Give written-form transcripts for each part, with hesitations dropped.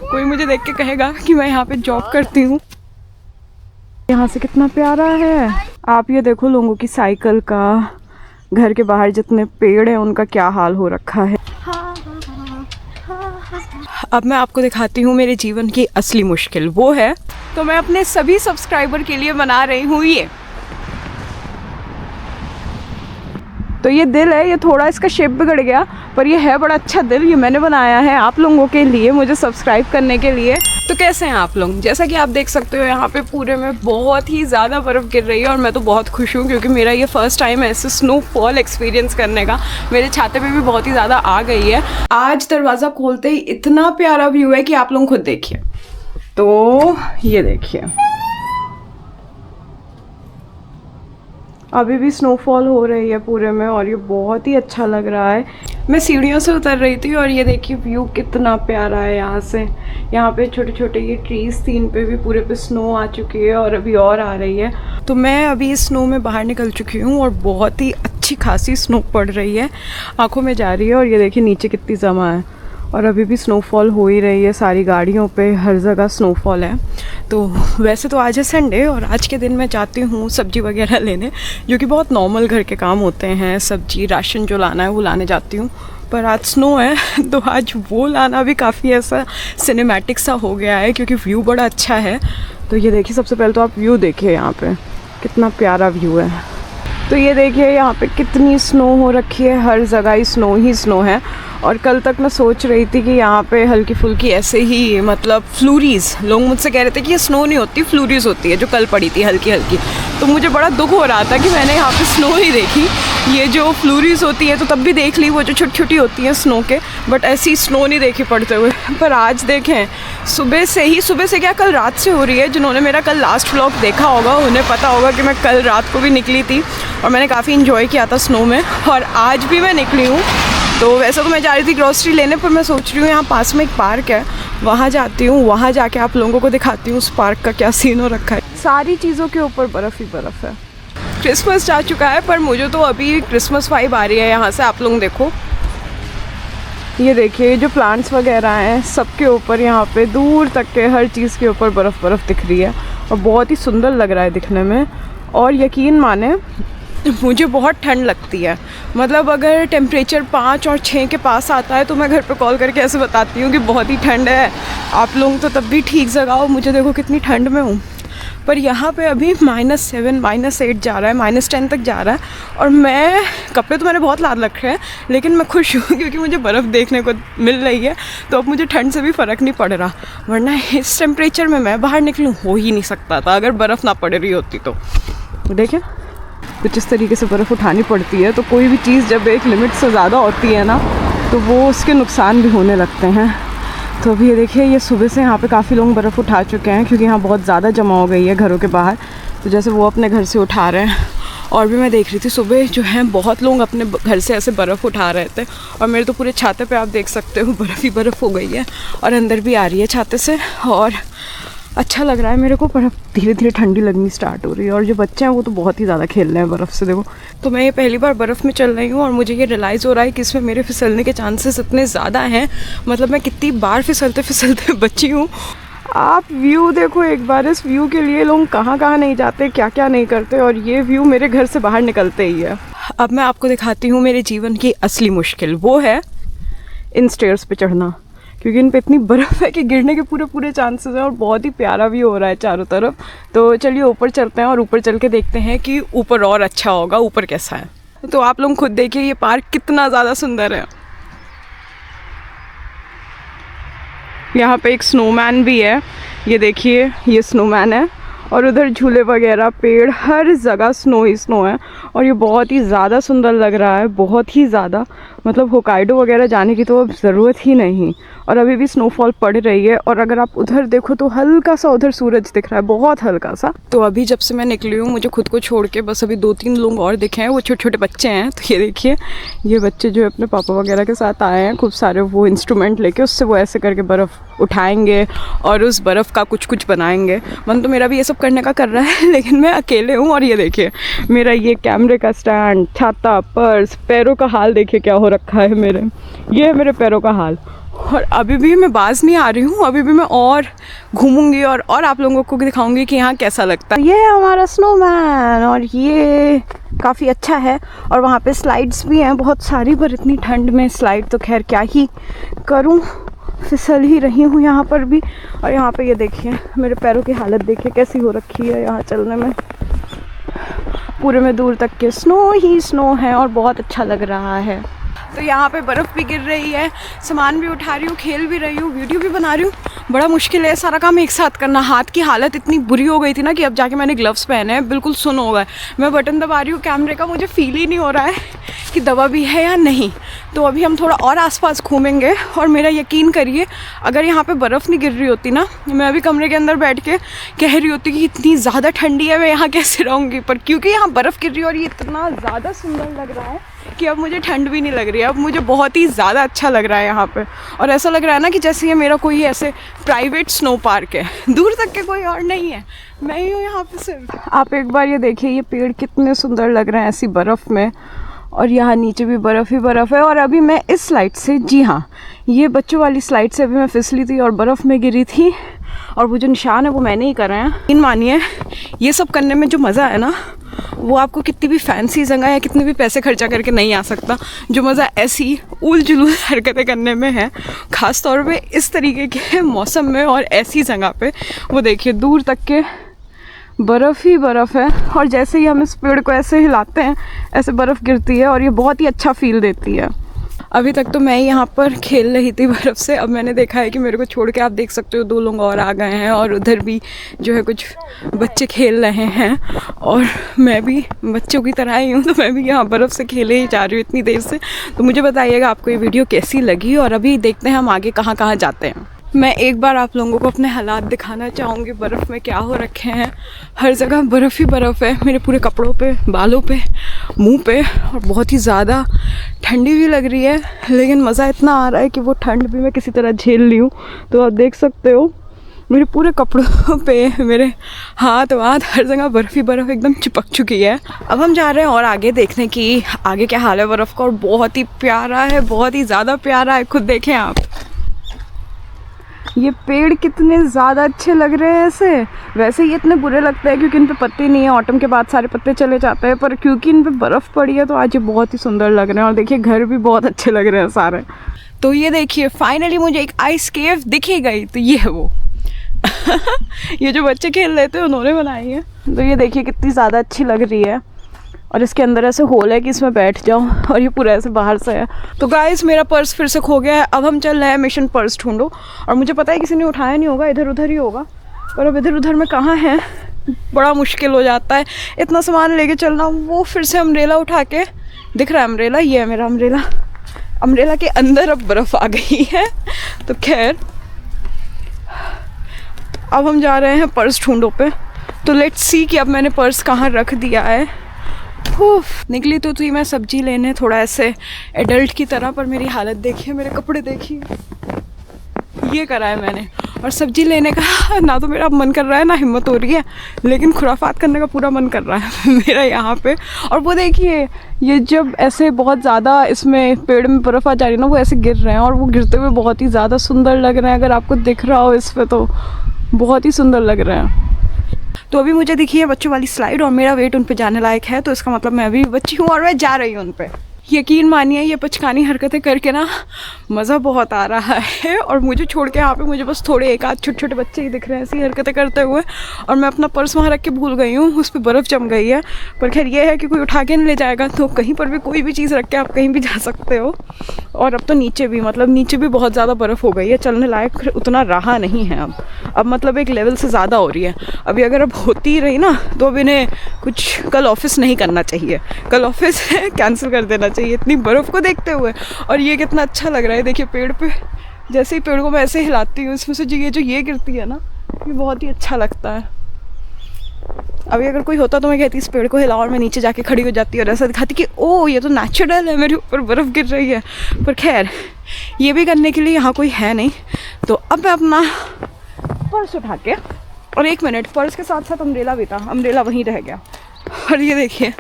कोई मुझे देख के कहेगा कि मैं यहाँ पे जॉब करती हूँ। यहाँ से कितना प्यारा है। आप ये देखो लोगों की साइकिल का, घर के बाहर जितने पेड़ हैं उनका क्या हाल हो रखा है। अब मैं आपको दिखाती हूँ मेरे जीवन की असली मुश्किल, वो है तो मैं अपने सभी सब्सक्राइबर के लिए बना रही हूँ ये। तो ये दिल है, ये थोड़ा इसका शेप बिगड़ गया पर ये है बड़ा अच्छा दिल। ये मैंने बनाया है आप लोगों के लिए, मुझे सब्सक्राइब करने के लिए। तो कैसे हैं आप लोग? जैसा कि आप देख सकते हो यहाँ पे पूरे में बहुत ही ज़्यादा बर्फ़ गिर रही है और मैं तो बहुत खुश हूँ क्योंकि मेरा ये फर्स्ट टाइम है ऐसे स्नोफॉल एक्सपीरियंस करने का। मेरे छाते पे भी बहुत ही ज़्यादा आ गई है। आज दरवाज़ा खोलते ही इतना प्यारा व्यू है कि आप लोग खुद देखिए। तो ये देखिए अभी भी स्नोफॉल हो रही है पूरे में और ये बहुत ही अच्छा लग रहा है। मैं सीढ़ियों से उतर रही थी और ये देखिए व्यू कितना प्यारा है यहाँ से। यहाँ पे छोटे छोटे ये ट्रीज थी, इन पे भी पूरे पे स्नो आ चुकी है और अभी और आ रही है। तो मैं अभी इस स्नो में बाहर निकल चुकी हूँ और बहुत ही अच्छी खासी स्नो पड़ रही है, आंखों में जा रही है। और ये देखिए नीचे कितनी जमा है और अभी भी स्नोफॉल हो ही रही है, सारी गाड़ियों पे हर जगह स्नोफॉल है। तो वैसे तो आज है संडे और आज के दिन मैं जाती हूँ सब्जी वगैरह लेने, जो कि बहुत नॉर्मल घर के काम होते हैं, सब्जी राशन जो लाना है वो लाने जाती हूँ। पर आज स्नो है तो आज वो लाना भी काफ़ी ऐसा सिनेमैटिक सा हो गया है क्योंकि व्यू बड़ा अच्छा है। तो ये देखिए सबसे पहले तो आप व्यू देखिए, यहाँ पे कितना प्यारा व्यू है। तो ये देखिए यहाँ पे कितनी स्नो हो रखी है, हर जगह ही स्नो है। और कल तक मैं सोच रही थी कि यहाँ पे हल्की फुल्की ऐसे ही मतलब फ्लूरीज, लोग मुझसे कह रहे थे कि ये स्नो नहीं होती फ्लूरीज होती है जो कल पड़ी थी हल्की हल्की। तो मुझे बड़ा दुख हो रहा था कि मैंने यहाँ पे स्नो नहीं देखी। ये जो फ्लूरीज होती है तो तब भी देख ली, वो जो छोटी छोटी होती हैं स्नो के, बट ऐसी स्नो नहीं देखी पड़ते हुए। पर आज देखें सुबह से क्या कल रात से हो रही है। जिन्होंने मेरा कल लास्ट व्लॉग देखा होगा उन्हें पता होगा कि मैं कल रात को भी निकली थी और मैंने काफ़ी इन्जॉय किया था स्नो में, और आज भी मैं निकली हूँ। तो वैसे तो मैं जा रही थी ग्रॉसरी लेने, पर मैं सोच रही हूँ यहाँ पास में एक पार्क है, वहाँ जाती हूँ, वहाँ जाके आप लोगों को दिखाती हूँ उस पार्क का क्या सीन हो रखा है। सारी चीज़ों के ऊपर बर्फ़ ही बर्फ़ है। क्रिसमस जा चुका है पर मुझे तो अभी क्रिसमस वाइब आ रही है यहाँ से। आप लोग देखो, ये देखिए जो प्लांट्स वगैरह हैं सबके ऊपर यहाँ पे दूर तक के हर चीज़ के ऊपर बर्फ़ दिख रही है और बहुत ही सुंदर लग रहा है दिखने में। और यकीन माने मुझे बहुत ठंड लगती है, मतलब अगर टेम्परेचर 5 और 6 के पास आता है तो मैं घर पे कॉल करके ऐसे बताती हूँ कि बहुत ही ठंड है। आप लोग तो तब भी ठीक जगह हो, मुझे देखो कितनी ठंड में हूँ। पर यहाँ पे अभी -7 -8 जा रहा है, -10 तक जा रहा है। और मैं कपड़े तो मैंने बहुत लाद रखे हैं लेकिन मैं खुश हूँ क्योंकि मुझे बर्फ़ देखने को मिल रही है। तो अब मुझे ठंड से भी फ़र्क नहीं पड़ रहा, वरना इस टेम्परेचर में मैं बाहर निकलूँ हो ही नहीं सकता था अगर बर्फ़ ना पड़ रही होती। तो देखें कुछ इस तरीके से बर्फ़ उठानी पड़ती है। तो कोई भी चीज़ जब एक लिमिट से ज़्यादा होती है ना तो वो उसके नुकसान भी होने लगते हैं। तो अभी ये देखिए ये सुबह से यहाँ पे काफ़ी लोग बर्फ़ उठा चुके हैं क्योंकि यहाँ बहुत ज़्यादा जमा हो गई है घरों के बाहर। तो जैसे वो अपने घर से उठा रहे हैं, और भी मैं देख रही थी सुबह जो है बहुत लोग अपने घर से ऐसे बर्फ़ उठा रहे थे। और मेरे तो पूरे छाते पे आप देख सकते हो बर्फ़ ही बर्फ़ हो गई है और अंदर भी आ रही है छाते से। और अच्छा लग रहा है मेरे को, पर अब धीरे धीरे ठंडी लगनी स्टार्ट हो रही है। और जो बच्चे हैं वो तो बहुत ही ज़्यादा खेल रहे हैं बर्फ़ से। देखो तो मैं ये पहली बार बर्फ़ में चल रही हूँ और मुझे ये रियलाइज़ हो रहा है कि इसमें मेरे फिसलने के चांसेस इतने ज़्यादा हैं, मतलब मैं कितनी बार फिसलते बची हूँ। आप व्यू देखो एक बार, इस व्यू के लिए लोग कहाँ कहाँ नहीं जाते, क्या क्या नहीं करते, और ये व्यू मेरे घर से बाहर निकलते ही है। अब मैं आपको दिखाती हूँ मेरे जीवन की असली मुश्किल, वो है इन स्टेयर्स पे चढ़ना, क्योंकि इन पे इतनी बर्फ़ है कि गिरने के पूरे चांसेस हैं और बहुत ही प्यारा भी हो रहा है चारों तरफ। तो चलिए ऊपर चलते हैं और ऊपर चल के देखते हैं कि ऊपर और अच्छा होगा, ऊपर कैसा है। तो आप लोग खुद देखिए ये पार्क कितना ज़्यादा सुंदर है। यहाँ पे एक स्नोमैन भी है, ये देखिए ये स्नोमैन है। और उधर झूले वगैरह, पेड़, हर जगह स्नो ही स्नो है और ये बहुत ही ज़्यादा सुंदर लग रहा है, बहुत ही ज़्यादा। मतलब होकाइडो वगैरह जाने की तो अब ज़रूरत ही नहीं। और अभी भी स्नोफॉल पड़ रही है और अगर आप उधर देखो तो हल्का सा उधर सूरज दिख रहा है, बहुत हल्का सा। तो अभी जब से मैं निकली हूँ मुझे खुद को छोड़ के बस अभी 2-3 लोग और दिखे हैं, वो छोटे छोटे बच्चे हैं। तो ये देखिए ये बच्चे जो अपने पापा वगैरह के साथ आए हैं खूब सारे, वो इंस्ट्रूमेंट लेके उससे वो ऐसे करके बर्फ़ उठाएंगे और उस बर्फ़ का कुछ बनाएंगे। मन तो मेरा भी ये सब करने का कर रहा है लेकिन मैं अकेले हूँ। और ये देखिए मेरा ये कैमरे का स्टैंड, छाता, पर्स, पैरों का हाल देखिए क्या हो रखा है मेरे, ये है मेरे पैरों का हाल। और अभी भी मैं बाज नहीं आ रही हूँ, अभी भी मैं और घूमूंगी और आप लोगों को दिखाऊंगी कि यहाँ कैसा लगता है। ये है हमारा स्नोमैन और ये काफ़ी अच्छा है। और वहाँ पे स्लाइड्स भी हैं बहुत सारी, पर इतनी ठंड में स्लाइड तो खैर क्या ही करूँ, फिसल ही रही हूँ यहाँ पर भी। और यहाँ पे ये देखिए मेरे पैरों की हालत देखिए कैसी हो रखी है यहाँ चलने में। पूरे में दूर तक के स्नो ही स्नो है और बहुत अच्छा लग रहा है। तो यहाँ पे बर्फ़ भी गिर रही है, सामान भी उठा रही हूँ, खेल भी रही हूँ, वीडियो भी बना रही हूँ। बड़ा मुश्किल है सारा काम एक साथ करना। हाथ की हालत इतनी बुरी हो गई थी ना कि अब जाके मैंने ग्लव्स पहने हैं, बिल्कुल सुन हो गए। मैं बटन दबा रही हूँ कैमरे का, मुझे फील ही नहीं हो रहा है कि दबा भी है या नहीं। तो अभी हम थोड़ा और आसपास घूमेंगे और मेरा यकीन करिए अगर यहाँ पे बर्फ़ नहीं गिर रही होती ना, मैं अभी कमरे के अंदर बैठ के कह रही होती कि इतनी ज़्यादा ठंडी है, मैं यहाँ कैसे रहूँगी। पर क्योंकि यहाँ बर्फ़ गिर रही है और ये इतना ज़्यादा सुंदर लग रहा है कि अब मुझे ठंड भी नहीं लग रही है, अब मुझे बहुत ही ज़्यादा अच्छा लग रहा है यहाँ पे। और ऐसा लग रहा है ना कि जैसे ये मेरा कोई ऐसे प्राइवेट स्नो पार्क है, दूर तक के कोई और नहीं है, मैं ही हूँ यहाँ पे सिर्फ। आप एक बार ये देखिए ये पेड़ कितने सुंदर लग रहे हैं ऐसी बर्फ़ में, और यहाँ नीचे भी बर्फ़ ही बर्फ़ है। और अभी मैं इस स्लाइड से, जी हाँ ये बच्चों वाली स्लाइड से अभी मैं फिसली थी और बर्फ़ में गिरी थी, और वो जो निशान है वो मैंने ही करे हैं। इन मानिए ये सब करने में जो मज़ा है ना, वो आपको कितनी भी फैंसी जगह या कितने भी पैसे खर्चा करके नहीं आ सकता। जो मज़ा ऐसी उल जुलूल हरकतें करने में है, ख़ास तौर पे इस तरीके के मौसम में और ऐसी जगह पे। वो देखिए दूर तक के बर्फ़ ही बर्फ़ है, और जैसे ही हम इस पेड़ को ऐसे हिलाते हैं ऐसे बर्फ़ गिरती है और ये बहुत ही अच्छा फील देती है। अभी तक तो मैं यहाँ पर खेल रही थी बर्फ़ से, अब मैंने देखा है कि मेरे को छोड़ के आप देख सकते हो 2 लोग और आ गए हैं, और उधर भी जो है कुछ बच्चे खेल रहे हैं, और मैं भी बच्चों की तरह ही हूँ, तो मैं भी यहाँ बर्फ़ से खेले ही जा रही हूँ इतनी देर से। तो मुझे बताइएगा आपको ये वीडियो कैसी लगी, और अभी देखते हैं हम आगे कहाँ कहाँ जाते हैं। मैं एक बार आप लोगों को अपने हालात दिखाना चाहूँगी बर्फ़ में क्या हो रखे हैं। हर जगह बर्फ़ ही बर्फ़ है, मेरे पूरे कपड़ों पे, बालों पे, मुंह पे, और बहुत ही ज़्यादा ठंडी भी लग रही है, लेकिन मज़ा इतना आ रहा है कि वो ठंड भी मैं किसी तरह झेल ली हूँ। तो आप देख सकते हो मेरे पूरे कपड़ों पे, मेरे हाथ वाथ हर जगह बर्फ़ ही बर्फ़ एकदम चिपक चुकी है। अब हम जा रहे हैं और आगे देखने की आगे क्या हाल है बर्फ़ का, और बहुत ही प्यारा है, बहुत ही ज़्यादा प्यारा है। खुद देखें आप, ये पेड़ कितने ज़्यादा अच्छे लग रहे हैं ऐसे। वैसे ये इतने बुरे लगते हैं क्योंकि इन पे पत्ते नहीं है, ऑटम के बाद सारे पत्ते चले जाते हैं, पर क्योंकि इन पे बर्फ़ पड़ी है तो आज ये बहुत ही सुंदर लग रहे हैं। और देखिए घर भी बहुत अच्छे लग रहे हैं सारे। तो ये देखिए फाइनली मुझे एक आइस केव दिखी गई, तो ये है वो ये जो बच्चे खेल रहे थे उन्होंने बनाई है। तो ये देखिए कितनी ज़्यादा अच्छी लग रही है, और इसके अंदर ऐसे होल है कि इसमें बैठ जाओ, और ये पूरा ऐसे बाहर से है। तो गाइस मेरा पर्स फिर से खो गया है, अब हम चल रहे हैं मिशन पर्स ढूंढो। और मुझे पता है किसी ने उठाया नहीं होगा, इधर उधर ही होगा, पर अब इधर उधर में कहाँ है बड़ा मुश्किल हो जाता है इतना सामान लेके चलना। वो फिर से अम्ब्रेला उठा के, दिख रहा है अम्ब्रेला, ये है मेरा अम्ब्रेला। अम्ब्रेला के अंदर अब बर्फ़ आ गई है। तो खैर अब हम जा रहे हैं पर्स ढूंढो पे। तो लेट्स सी कि अब मैंने पर्स कहाँ रख दिया है। निकली तो थी मैं सब्जी लेने, थोड़ा ऐसे एडल्ट की तरह, पर मेरी हालत देखिए, मेरे कपड़े देखिए, ये करा है मैंने। और सब्जी लेने का ना तो मेरा मन कर रहा है ना हिम्मत हो रही है, लेकिन खुराफात करने का पूरा मन कर रहा है मेरा यहाँ पे। और वो देखिए ये जब ऐसे बहुत ज़्यादा इसमें पेड़ में बर्फ़ आ जा रही है ना, वो ऐसे गिर रहे हैं, और वो गिरते हुए बहुत ही ज़्यादा सुंदर लग रहे हैं। अगर आपको दिख रहा हो इस पर तो बहुत ही सुंदर लग रहे हैं। तो अभी मुझे दिखी है बच्चों वाली स्लाइड, और मेरा वेट उन पे जाने लायक है, तो इसका मतलब मैं अभी बच्ची हूँ और मैं जा रही हूँ उन पे। यकीन मानिए ये पचकानी हरकतें करके ना मज़ा बहुत आ रहा है। और मुझे छोड़ के यहाँ पे मुझे बस थोड़े एक आध छोटे छोटे बच्चे ही दिख रहे हैं ऐसी हरकतें करते हुए, और मैं अपना पर्स वहाँ रख के भूल गई हूँ, उस पर बर्फ़ जम गई है। पर खैर ये है कि कोई उठा के नहीं ले जाएगा, तो कहीं पर भी कोई भी चीज़ रख के आप कहीं भी जा सकते हो। और अब तो नीचे भी, मतलब नीचे भी बहुत ज़्यादा बर्फ़ हो गई है, चलने लायक उतना रहा नहीं है अब मतलब एक लेवल से ज़्यादा हो रही है। अभी अगर अब होती ही रही ना तो अब इन्हें कुछ कल ऑफिस नहीं करना चाहिए, कल ऑफिस कैंसिल कर देना चाहिए इतनी बर्फ़ को देखते हुए। और ये कितना अच्छा लग रहा है, देखिए पेड़ पे, जैसे ही पेड़ को मैं ऐसे हिलाती हूँ इसमें से जो ये गिरती है ना, ये बहुत ही अच्छा लगता है। अभी अगर कोई होता तो मैं कहती इस पेड़ को हिलाओ, और मैं नीचे जाके खड़ी हो जाती और ऐसा दिखाती कि ओ ये तो नेचुरल है, मेरे ऊपर बर्फ़ गिर रही है। पर खैर ये भी करने के लिए यहाँ कोई है नहीं। तो अब मैं अपना पर्स उठा के, और 1 मिनट, पर्स के साथ साथ अम्ब्रेला भी था, अम्ब्रेला वहीं रह गया। और ये देखिए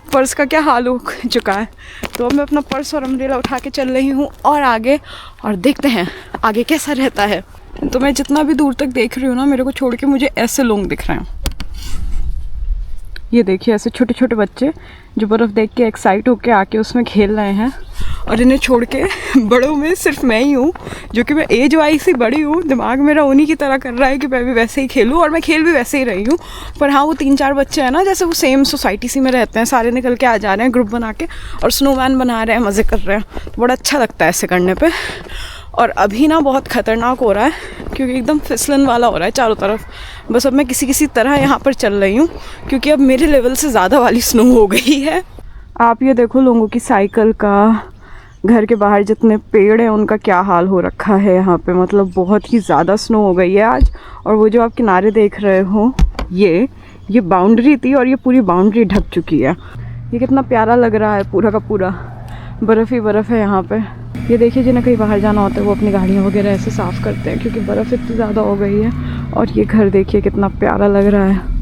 पर्स का क्या हाल हो चुका है। तो अब मैं अपना पर्स और अम्ब्रेला उठा के चल रही हूँ और आगे, और देखते हैं आगे कैसा रहता है। तो मैं जितना भी दूर तक देख रही हूँ ना, मेरे को छोड़ के मुझे ऐसे लोग दिख रहे हैं। ये देखिए ऐसे छोटे छोटे बच्चे जो बर्फ़ देख के एक्साइट होके आके उसमें खेल रहे हैं, और इन्हें छोड़ के बड़ों में सिर्फ मैं ही हूँ जो कि मैं एज वाइज ही बड़ी हूँ। दिमाग मेरा उन्हीं की तरह कर रहा है कि मैं भी वैसे ही खेलूँ, और मैं खेल भी वैसे ही रही हूँ। पर हाँ, वो 3-4 बच्चे हैं ना, जैसे वो सेम सोसाइटी सी में रहते हैं, सारे निकल के आ जा रहे हैं ग्रुप बना के और स्नोमैन बना रहे हैं, मज़े कर रहे हैं। तो बड़ा अच्छा लगता है ऐसे करने पर। और अभी ना बहुत ख़तरनाक हो रहा है क्योंकि एकदम फिसलन वाला हो रहा है चारों तरफ। बस अब मैं किसी तरह यहाँ पर चल रही हूँ क्योंकि अब मेरे लेवल से ज़्यादा वाली स्नो हो गई है। आप ये देखो लोगों की साइकिल का, घर के बाहर जितने पेड़ हैं उनका क्या हाल हो रखा है यहाँ पे। मतलब बहुत ही ज़्यादा स्नो हो गई है आज। और वो जो आप किनारे देख रहे हो, ये बाउंड्री थी और ये पूरी बाउंड्री ढक चुकी है। ये कितना प्यारा लग रहा है, पूरा का पूरा बर्फ़ ही बर्फ़ है यहाँ पे। ये देखिए जिन्हें कहीं बाहर जाना होता है वो अपनी गाड़ियाँ वगैरह ऐसे साफ़ करते हैं क्योंकि बर्फ़ इतनी ज़्यादा हो गई है। और ये घर देखिए कितना प्यारा लग रहा है।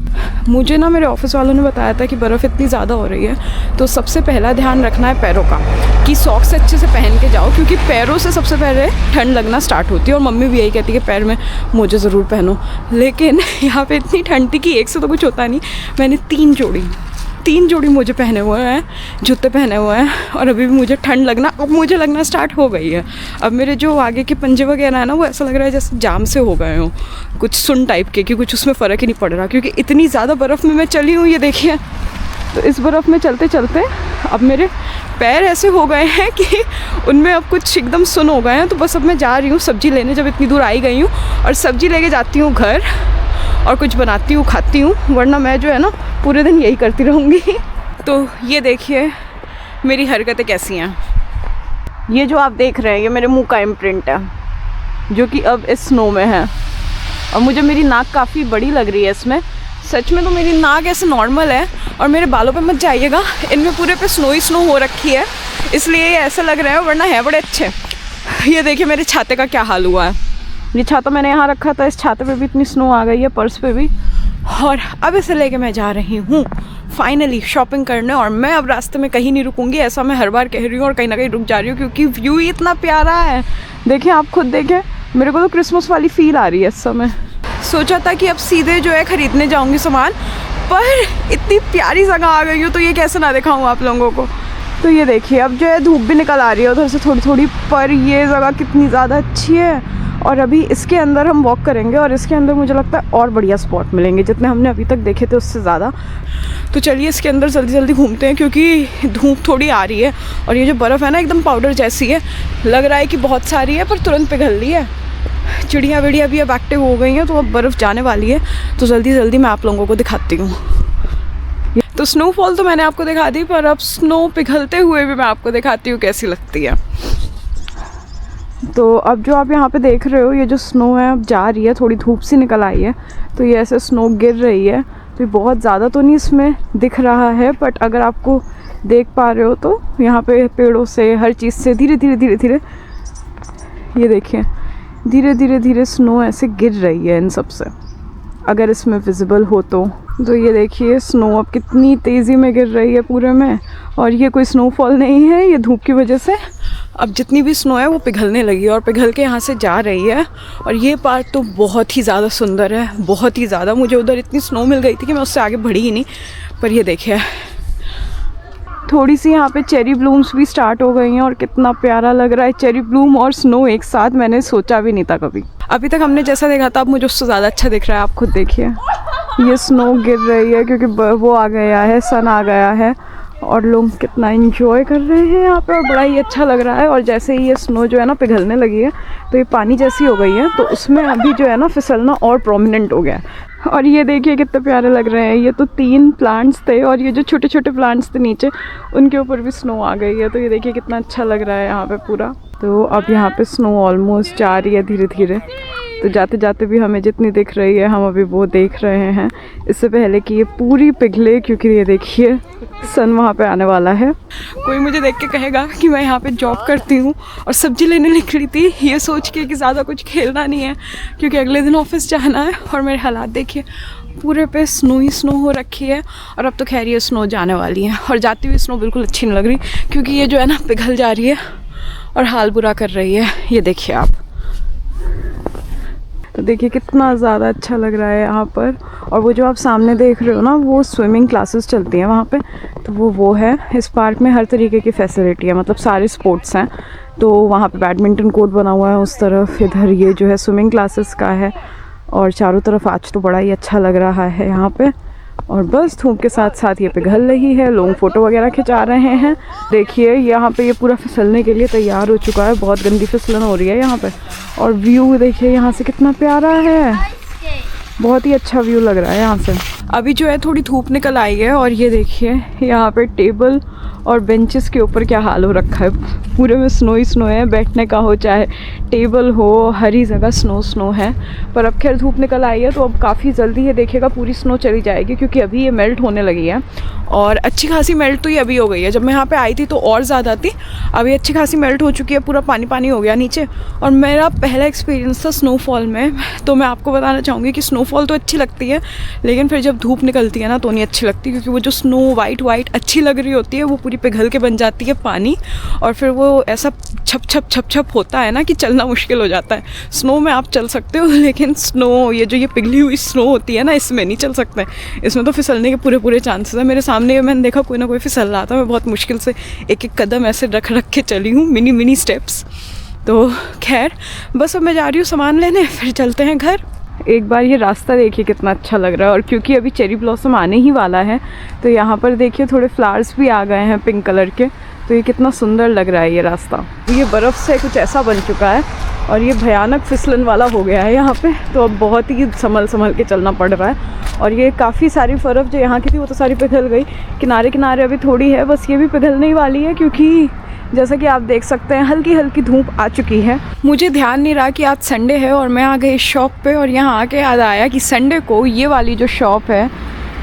मुझे ना मेरे ऑफिस वालों ने बताया था कि बर्फ़ इतनी ज़्यादा हो रही है तो सबसे पहला ध्यान रखना है पैरों का, कि सॉक्स अच्छे से पहन के जाओ क्योंकि पैरों से सबसे पहले ठंड लगना स्टार्ट होती है। और मम्मी भी यही कहती है कि पैर में मोजे ज़रूर पहनो। लेकिन यहाँ पे इतनी ठंड थी कि एक से तो कुछ होता नहीं, मैंने 3 जोड़ी मोजे पहने हुए हैं, जूते पहने हुए हैं, और अभी भी मुझे ठंड लगना, अब मुझे लगना स्टार्ट हो गई है। अब मेरे जो आगे के पंजे वगैरह है ना, वो ऐसा लग रहा है जैसे जाम से हो गए हों, कुछ सुन टाइप के, कि कुछ उसमें फ़र्क ही नहीं पड़ रहा क्योंकि इतनी ज़्यादा बर्फ़ में मैं चली हूँ। ये देखिए, तो इस बर्फ़ में चलते चलते अब मेरे पैर ऐसे हो गए हैं कि उनमें अब कुछ एकदम सुन हो गए हैं। तो बस अब मैं जा रही हूँ सब्ज़ी लेने, जब इतनी दूर आई गई हूँ, और सब्ज़ी लेके जाती हूँ घर और कुछ बनाती हूँ, खाती हूँ, वरना मैं जो है ना पूरे दिन यही करती रहूँगी। तो ये देखिए मेरी हरकतें कैसी हैं। ये जो आप देख रहे हैं ये मेरे मुंह का इम्प्रिंट है जो कि अब इस स्नो में है। और मुझे मेरी नाक काफ़ी बड़ी लग रही है इसमें। सच में तो मेरी नाक ऐसे नॉर्मल है, और मेरे बालों पे मत जाइएगा, इनमें पूरे पे स्नो ही स्नो हो रखी है, इसलिए ये ऐसा लग रहा है, वरना है बड़े अच्छे। ये देखिए मेरे छाते का क्या हाल हुआ है। ये छाता मैंने यहाँ रखा था, इस छाते पे भी इतनी स्नो आ गई है, पर्स पे भी। और अब इसे लेके मैं जा रही हूँ फाइनली शॉपिंग करने। और मैं अब रास्ते में कहीं नहीं रुकूंगी, ऐसा मैं हर बार कह रही हूँ, और कहीं ना कहीं रुक जा रही हूँ क्योंकि व्यू ही इतना प्यारा है। देखिए आप खुद देखें, मेरे को तो क्रिसमस वाली फील आ रही है इस समय। सोचा था कि अब सीधे जो है ख़रीदने जाऊँगी सामान, पर इतनी प्यारी जगह आ गई हूँ तो ये कैसे ना दिखाऊँ आप लोगों को। तो ये देखिए अब जो है धूप भी निकल आ रही है उधर से थोड़ी थोड़ी, पर ये जगह कितनी ज़्यादा अच्छी है। और अभी इसके अंदर हम वॉक करेंगे और इसके अंदर मुझे लगता है और बढ़िया स्पॉट मिलेंगे जितने हमने अभी तक देखे थे उससे ज़्यादा। तो चलिए इसके अंदर जल्दी जल्दी घूमते हैं क्योंकि धूप थोड़ी आ रही है, और ये जो बर्फ़ है ना एकदम पाउडर जैसी है, लग रहा है कि बहुत सारी है पर तुरंत पिघल रही है। चिड़िया विड़िया भी अब एक्टिव हो गई हैं, तो अब बर्फ़ जाने वाली है, तो जल्दी जल्दी मैं आप लोगों को दिखाती हूँ। तो स्नोफॉल तो मैंने आपको दिखा दी, पर अब स्नो पिघलते हुए भी मैं आपको दिखाती हूँ कैसी लगती है। तो अब जो आप यहाँ पे देख रहे हो, ये जो स्नो है अब जा रही है, थोड़ी धूप सी निकल आई है, तो ये ऐसे स्नो गिर रही है। तो ये बहुत ज़्यादा तो नहीं इसमें दिख रहा है, बट अगर आपको देख पा रहे हो तो यहाँ पे पेड़ों से, हर चीज़ से धीरे धीरे ये देखिए धीरे धीरे स्नो ऐसे गिर रही है इन सब से, अगर इसमें विजिबल हो तो ये देखिए स्नो अब कितनी तेज़ी में गिर रही है पूरे में। और ये कोई स्नोफॉल नहीं है, ये धूप की वजह से अब जितनी भी स्नो है वो पिघलने लगी है और पिघल के यहाँ से जा रही है। और ये पार्ट तो बहुत ही ज़्यादा सुंदर है, बहुत ही ज़्यादा। मुझे उधर इतनी स्नो मिल गई थी कि मैं उससे आगे बढ़ी ही नहीं। पर ये देखिए थोड़ी सी यहाँ पे चेरी ब्लूम्स भी स्टार्ट हो गई हैं और कितना प्यारा लग रहा है। चेरी ब्लूम और स्नो एक साथ मैंने सोचा भी नहीं था कभी। अभी तक हमने जैसा देखा था अब मुझे उससे ज़्यादा अच्छा दिख रहा है। आप खुद देखिए ये स्नो गिर रही है क्योंकि वो आ गया है, सन आ गया है, और लोग कितना एंजॉय कर रहे हैं यहाँ पे और बड़ा ही अच्छा लग रहा है। और जैसे ही ये स्नो जो है ना पिघलने लगी है तो ये पानी जैसी हो गई है, तो उसमें अभी जो है ना फिसलना और प्रोमिनेंट हो गया है। और ये देखिए कितने प्यारे लग रहे हैं। ये तो 3 प्लांट्स थे और ये जो छोटे छोटे प्लांट्स थे नीचे उनके ऊपर भी स्नो आ गई है। तो ये देखिए कितना अच्छा लग रहा है यहाँ पे पूरा। तो अब यहाँ पे स्नो ऑलमोस्ट जा रही है धीरे धीरे। तो जाते जाते भी हमें जितनी दिख रही है हम अभी वो देख रहे हैं, इससे पहले कि ये पूरी पिघले, क्योंकि ये देखिए सन वहाँ पे आने वाला है। कोई मुझे देख के कहेगा कि मैं यहाँ पे जॉब करती हूँ और सब्जी लेने निकली थी ये सोच के कि ज़्यादा कुछ खेलना नहीं है क्योंकि अगले दिन ऑफिस जाना है। और मेरे हालात देखिए पूरे पे स्नो ही स्नो हो रखी है। और अब तो खैर ये स्नो जाने वाली है, और जाती हुई स्नो बिल्कुल अच्छी नहीं लग रही, क्योंकि ये जो है ना पिघल जा रही है और हाल बुरा कर रही है। ये देखिए आप, तो देखिए कितना ज़्यादा अच्छा लग रहा है यहाँ पर। और वो जो आप सामने देख रहे हो ना, वो स्विमिंग क्लासेस चलती हैं वहाँ पे, तो वो है। इस पार्क में हर तरीके की फैसिलिटी है, मतलब सारे स्पोर्ट्स हैं। तो वहाँ पे बैडमिंटन कोर्ट बना हुआ है उस तरफ, इधर ये जो है स्विमिंग क्लासेस का है। और चारों तरफ आज तो बड़ा ही अच्छा लग रहा है यहाँ पे। और बस धूप के साथ साथ ये पिघल रही है, लोग फ़ोटो वगैरह खिंचा रहे हैं। देखिए यहाँ पे ये पूरा फिसलने के लिए तैयार हो चुका है, बहुत गंदी फिसलन हो रही है यहाँ पे। और व्यू देखिए यहाँ से कितना प्यारा है, बहुत ही अच्छा व्यू लग रहा है यहाँ से। अभी जो है थोड़ी धूप निकल आई है, और ये देखिए यहाँ पे टेबल और बेंचेस के ऊपर क्या हाल हो रखा है, पूरे में स्नो ही स्नो है। बैठने का हो चाहे टेबल हो, हरी जगह स्नो स्नो है। पर अब खैर धूप निकल आई है, तो अब काफ़ी जल्दी ये देखिएगा पूरी स्नो चली जाएगी, क्योंकि अभी ये मेल्ट होने लगी है। और अच्छी खासी मेल्ट तो ये अभी हो गई है, जब मैं यहाँ पे आई थी तो और ज़्यादा थी, अभी अच्छी खासी मेल्ट हो चुकी है, पूरा पानी पानी हो गया नीचे। और मेरा पहला एक्सपीरियंस था स्नोफॉल में, तो मैं आपको बताना चाहूँगी कि स्नोफॉल तो अच्छी लगती है, लेकिन फिर जब धूप निकलती है ना तो नहीं अच्छी लगती, क्योंकि वो जो स्नो वाइट वाइट अच्छी लग रही होती है, वो पूरी पिघल के बन जाती है पानी, और फिर वो ऐसा छप छप छप छप होता है ना कि चलना मुश्किल हो जाता है। स्नो में आप चल सकते हो, लेकिन स्नो ये जो ये पिघली हुई स्नो होती है ना, इसमें नहीं चल सकते, इसमें तो फिसलने के पूरे पूरे चांसेस है। मेरे सामने मैंने देखा कोई ना कोई फिसल रहा था, मैं बहुत मुश्किल से एक एक कदम ऐसे रख रख के चली हूँ, मिनी मिनी स्टेप्स। तो खैर बस अब मैं जा रही हूँ सामान लेने, फिर चलते हैं घर। एक बार ये रास्ता देखिए कितना अच्छा लग रहा है, और क्योंकि अभी चेरी ब्लॉसम आने ही वाला है, तो यहाँ पर देखिए थोड़े फ्लावर्स भी आ गए हैं पिंक कलर के, तो ये कितना सुंदर लग रहा है ये रास्ता। ये बर्फ़ से कुछ ऐसा बन चुका है, और ये भयानक फिसलन वाला हो गया है यहाँ पे, तो अब बहुत ही संभल संभल के चलना पड़ रहा है। और ये काफ़ी सारी बर्फ़ जो यहाँ की थी वो तो सारी पिघल गई, किनारे किनारे अभी थोड़ी है, बस ये भी पिघलने ही वाली है, क्योंकि जैसा कि आप देख सकते हैं हल्की हल्की धूप आ चुकी है। मुझे ध्यान नहीं रहा कि आज संडे है, और मैं आ गई शॉप पे, और यहाँ आके याद आया कि संडे को ये वाली जो शॉप है,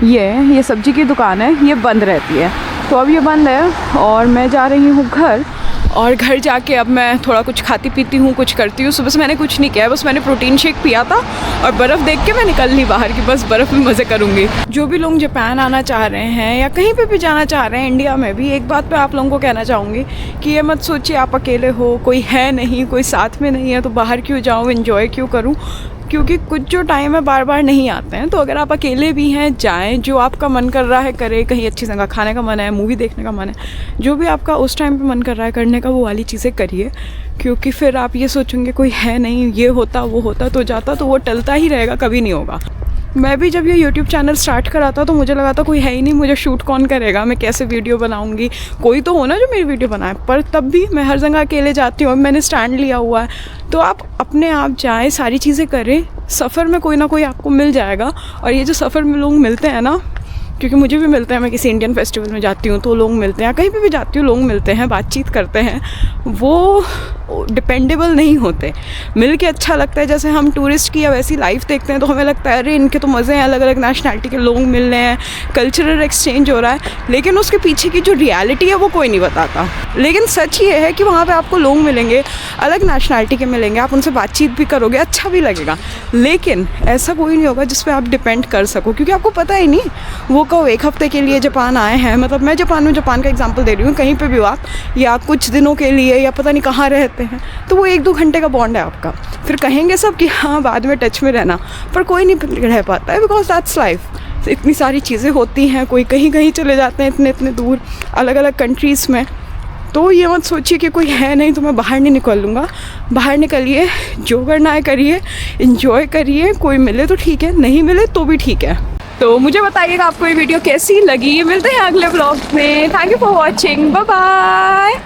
ये सब्जी की दुकान है, ये बंद रहती है। तो अब ये बंद है, और मैं जा रही हूँ घर, और घर जाके अब मैं थोड़ा कुछ खाती पीती हूँ, कुछ करती हूँ। सुबह से मैंने कुछ नहीं किया, बस मैंने प्रोटीन शेक पिया था, और बर्फ़ देख के मैं निकल ली बाहर की, बस बर्फ़ में मज़े करूँगी। जो भी लोग जापान आना चाह रहे हैं या कहीं पे भी जाना चाह रहे हैं इंडिया में भी, एक बात पे आप लोगों को कहना चाहूँगी कि ये मत सोचिए आप अकेले हो, कोई है नहीं, कोई साथ में नहीं है, तो बाहर क्यों जाऊँ, एंजॉय क्यों करूँ, क्योंकि कुछ जो टाइम है बार बार नहीं आते हैं। तो अगर आप अकेले भी हैं, जाएं, जो आपका मन कर रहा है करें, कहीं अच्छी जगह खाने का मन है, मूवी देखने का मन है, जो भी आपका उस टाइम पे मन कर रहा है करने का, वो वाली चीज़ें करिए। क्योंकि फिर आप ये सोचेंगे कोई है नहीं, ये होता वो होता तो जाता, तो वो टलता ही रहेगा, कभी नहीं होगा। मैं भी जब ये YouTube चैनल स्टार्ट करा था तो मुझे लगा था कोई है ही नहीं, मुझे शूट कौन करेगा, मैं कैसे वीडियो बनाऊंगी, कोई तो हो ना जो मेरी वीडियो बनाए। पर तब भी मैं हर जगह अकेले जाती हूँ, मैंने स्टैंड लिया हुआ है। तो आप अपने आप जाएं, सारी चीज़ें करें, सफ़र में कोई ना कोई आपको मिल जाएगा। और ये जो सफ़र में लोग मिलते हैं ना, क्योंकि मुझे भी मिलते हैं, मैं किसी इंडियन फेस्टिवल में जाती हूँ तो लोग मिलते हैं, कहीं पे भी जाती हूँ लोग मिलते हैं, बातचीत करते हैं, वो डिपेंडेबल नहीं होते। मिल के अच्छा लगता है, जैसे हम टूरिस्ट की या वैसी लाइफ देखते हैं तो हमें लगता है अरे इनके तो मज़े हैं, अलग अलग नेशनैलिटी के लोग मिल रहे हैं, कल्चरल एक्सचेंज हो रहा है, लेकिन उसके पीछे की जो रियलिटी है वो कोई नहीं बताता। लेकिन सच ये है कि वहाँ पर आपको लोग मिलेंगे, अलग नेशनैलिटी के मिलेंगे, आप उनसे बातचीत भी करोगे, अच्छा भी लगेगा, लेकिन ऐसा कोई नहीं होगा जिस पर आप डिपेंड कर सको, क्योंकि आपको पता ही नहीं वो कब एक हफ्ते के लिए जापान आए हैं। मतलब मैं जापान का एग्जांपल दे रही हूँ, कहीं पे भी हो आप, या कुछ दिनों के लिए, या पता नहीं कहाँ रहते हैं, तो वो 1-2 घंटे का बॉन्ड है आपका। फिर कहेंगे सब कि हाँ बाद में टच में रहना, पर कोई नहीं रह पाता है, बिकॉज दैट्स लाइफ। इतनी सारी चीज़ें होती हैं, कोई कहीं कहीं चले जाते हैं, इतने दूर अलग अलग कंट्रीज़ में। तो ये मत सोचिए कि कोई है नहीं तो मैं बाहर नहीं निकल लूँगा। बाहर निकलिए, जो करना है करिए, इंजॉय करिए, कोई मिले तो ठीक है, नहीं मिले तो भी ठीक है। तो मुझे बताइएगा आपको ये वीडियो कैसी लगी। मिलते हैं अगले ब्लॉग में। Thank you for watching, bye bye.